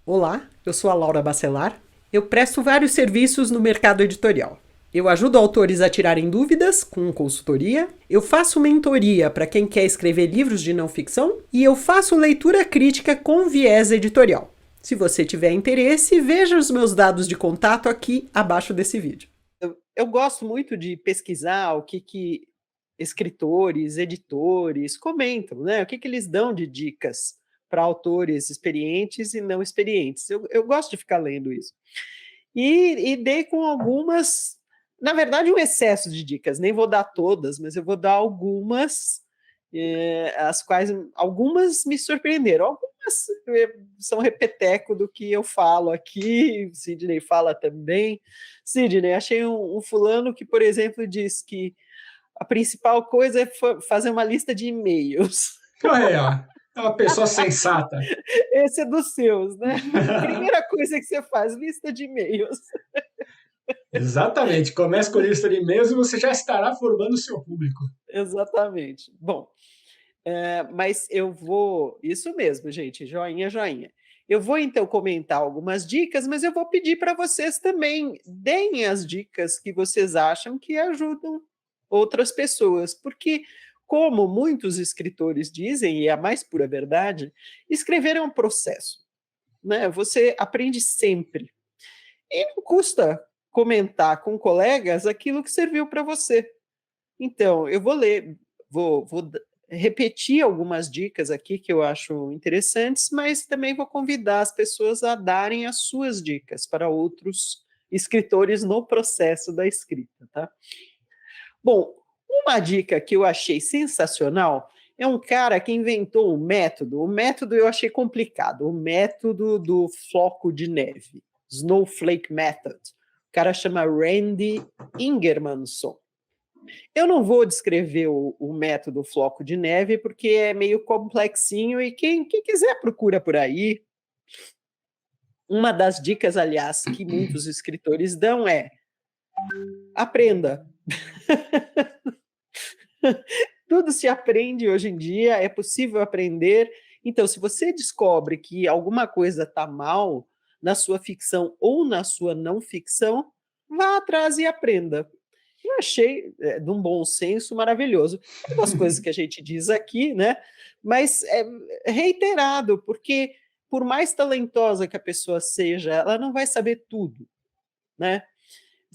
Olá, eu sou a Laura Bacelar. Eu presto vários serviços no mercado editorial. Eu ajudo autores a tirarem dúvidas com consultoria, eu faço mentoria para quem quer escrever livros de não ficção e eu faço leitura crítica com viés editorial. Se você tiver interesse, veja os meus dados de contato aqui abaixo desse vídeo. Eu gosto muito de pesquisar o que escritores, editores comentam, né? O que eles dão de dicas para autores experientes e não experientes. Eu gosto de ficar lendo isso. E dei com algumas, na verdade, um excesso de dicas, nem vou dar todas, mas eu vou dar algumas, as quais algumas me surpreenderam, algumas são repeteco do que eu falo aqui, o Sidney fala também. Sidney, achei um fulano que, por exemplo, diz que a principal coisa é fazer uma lista de e-mails. Aí, ó, é uma pessoa sensata. Esse é dos seus, né? Primeira coisa que você faz, lista de e-mails. Exatamente. Comece com a lista de e-mails e você já estará formando o seu público. Exatamente. Bom, mas eu vou. Isso mesmo, gente, joinha, joinha. Eu vou então comentar algumas dicas, mas eu vou pedir para vocês também deem as dicas que vocês acham que ajudam outras pessoas, porque, como muitos escritores dizem, e é a mais pura verdade, escrever é um processo, né? Você aprende sempre. E não custa comentar com colegas aquilo que serviu para você. Então, eu vou ler, vou repetir algumas dicas aqui que eu acho interessantes, mas também vou convidar as pessoas a darem as suas dicas para outros escritores no processo da escrita, tá? Bom, uma dica que eu achei sensacional é um cara que inventou um método. O método eu achei complicado, o método do floco de neve, Snowflake Method. O cara chama Randy Ingermanson. Eu não vou descrever o método floco de neve, porque é meio complexinho e quem quiser procura por aí. Uma das dicas, aliás, que muitos escritores dão é aprenda. Tudo se aprende hoje em dia, é possível aprender. Então, se você descobre que alguma coisa está mal na sua ficção ou na sua não ficção, vá atrás e aprenda. Eu achei de um bom senso maravilhoso. É umas coisas que a gente diz aqui, né? Mas é reiterado, porque por mais talentosa que a pessoa seja, ela não vai saber tudo, né?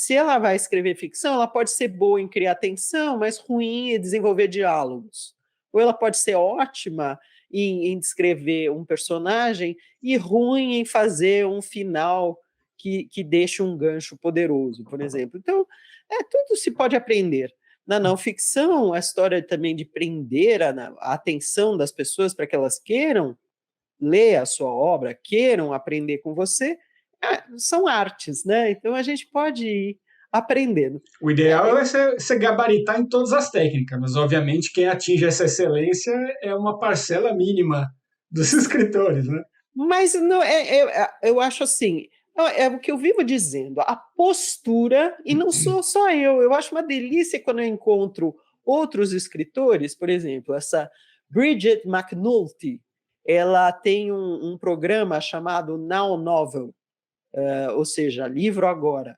Se ela vai escrever ficção, ela pode ser boa em criar tensão, mas ruim em desenvolver diálogos. Ou ela pode ser ótima em descrever um personagem e ruim em fazer um final que deixe um gancho poderoso, por exemplo. Então, tudo se pode aprender. Na não ficção, a história também de prender a atenção das pessoas para que elas queiram ler a sua obra, queiram aprender com você, são artes, né? Então a gente pode ir aprendendo. O É, ideal é você gabaritar em todas as técnicas, mas obviamente quem atinge essa excelência é uma parcela mínima dos escritores, né? mas não, eu acho assim, é o que eu vivo dizendo, a postura, e não sou só eu acho uma delícia quando eu encontro outros escritores, por exemplo, essa Bridget McNulty, ela tem um programa chamado Now Novel, ou seja, livro agora.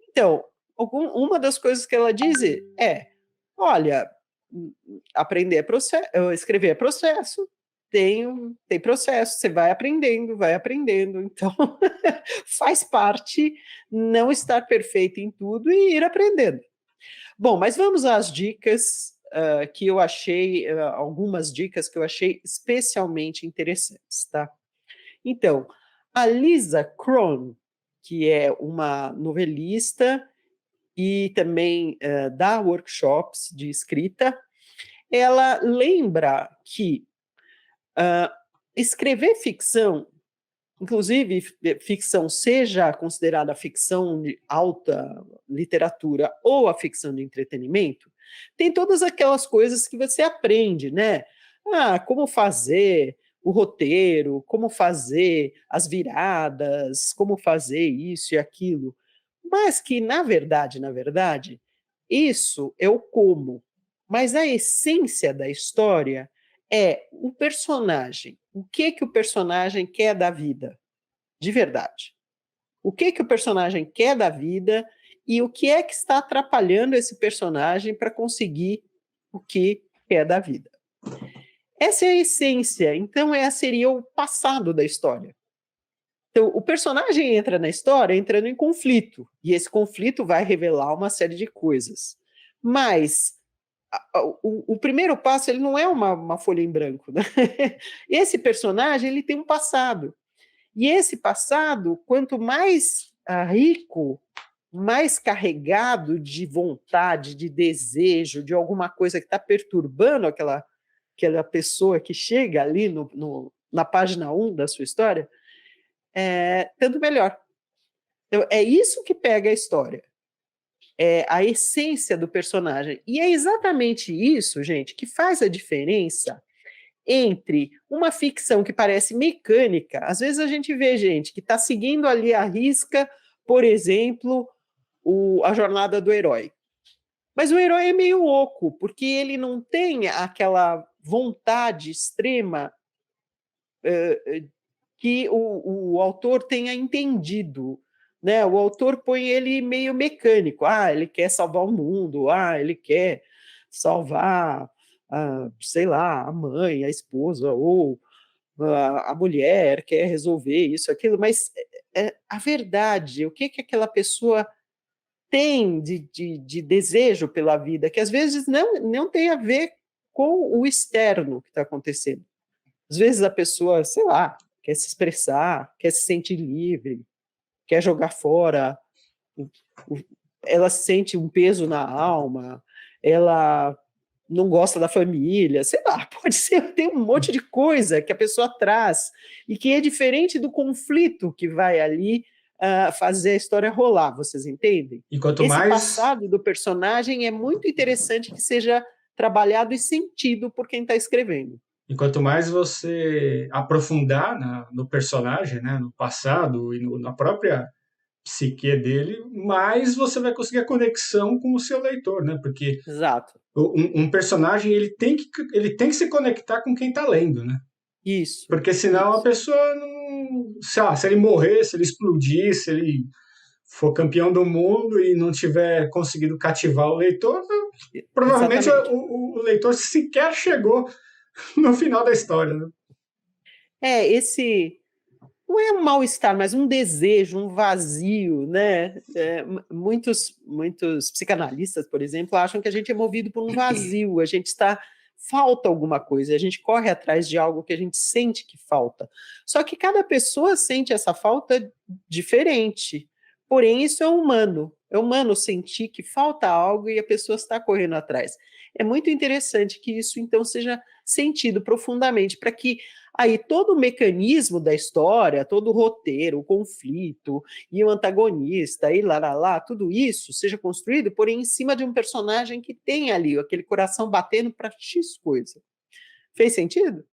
Então, uma das coisas que ela diz é: olha, aprender é processo, escrever é processo, tem processo, você vai aprendendo, vai aprendendo. Então, faz parte não estar perfeito em tudo e ir aprendendo. Bom, mas vamos às dicas que eu achei, algumas dicas que eu achei especialmente interessantes, tá? Então, a Lisa Kron, que é uma novelista e também dá workshops de escrita, ela lembra que escrever ficção, inclusive ficção, seja considerada ficção de alta literatura ou a ficção de entretenimento, tem todas aquelas coisas que você aprende, né? Como fazer o roteiro, como fazer as viradas, como fazer isso e aquilo. Mas que, na verdade, isso é o como. Mas a essência da história é o personagem. O que o personagem quer da vida? de verdade. O que o personagem quer da vida e o que é que está atrapalhando esse personagem para conseguir o que quer da vida. Essa é a essência, então seria o passado da história. Então, o personagem entra na história entrando em conflito, e esse conflito vai revelar uma série de coisas. Mas o primeiro passo ele não é uma folha em branco. Né? Esse personagem ele tem um passado. E esse passado, quanto mais rico, mais carregado de vontade, de desejo, de alguma coisa que está perturbando aquela pessoa que chega ali na página 1 da sua história, tanto melhor. Então, é isso que pega a história. É a essência do personagem. E é exatamente isso, gente, que faz a diferença entre uma ficção que parece mecânica. Às vezes a gente vê gente que está seguindo ali à risca, por exemplo, a jornada do herói. Mas o herói é meio oco, porque ele não tem aquela vontade extrema que o autor tenha entendido. Né? O autor põe ele meio mecânico. Ele quer salvar o mundo, ele quer salvar, sei lá, a mãe, a esposa, ou a mulher quer resolver isso, aquilo, mas a verdade, o que aquela pessoa tem de desejo pela vida, que às vezes não tem a ver com o externo que está acontecendo. Às vezes a pessoa, sei lá, quer se expressar, quer se sentir livre, quer jogar fora, ela sente um peso na alma, ela não gosta da família, sei lá, pode ser, tem um monte de coisa que a pessoa traz e que é diferente do conflito que vai ali fazer a história rolar, vocês entendem? E quanto Esse mais... passado do personagem é muito interessante que seja trabalhado e sentido por quem está escrevendo. E quanto mais você aprofundar no personagem, né, no passado e na própria psique dele, mais você vai conseguir a conexão com o seu leitor, né? Porque Exato. Um personagem ele tem que se conectar com quem está lendo, né? Isso. Porque senão isso. a pessoa não, se ele morrer, se ele explodir, se ele for campeão do mundo e não tiver conseguido cativar o leitor, provavelmente o leitor sequer chegou no final da história. Né? Esse não é um mal-estar, mas um desejo, um vazio, né? Muitos psicanalistas, por exemplo, acham que a gente é movido por um vazio, falta alguma coisa, a gente corre atrás de algo que a gente sente que falta. Só que cada pessoa sente essa falta diferente. Porém, isso é humano. É humano sentir que falta algo e a pessoa está correndo atrás. É muito interessante que isso, então, seja sentido profundamente, para que aí todo o mecanismo da história, todo o roteiro, o conflito e o antagonista e lá, tudo isso seja construído, porém em cima de um personagem que tem ali aquele coração batendo para X coisa. Fez sentido?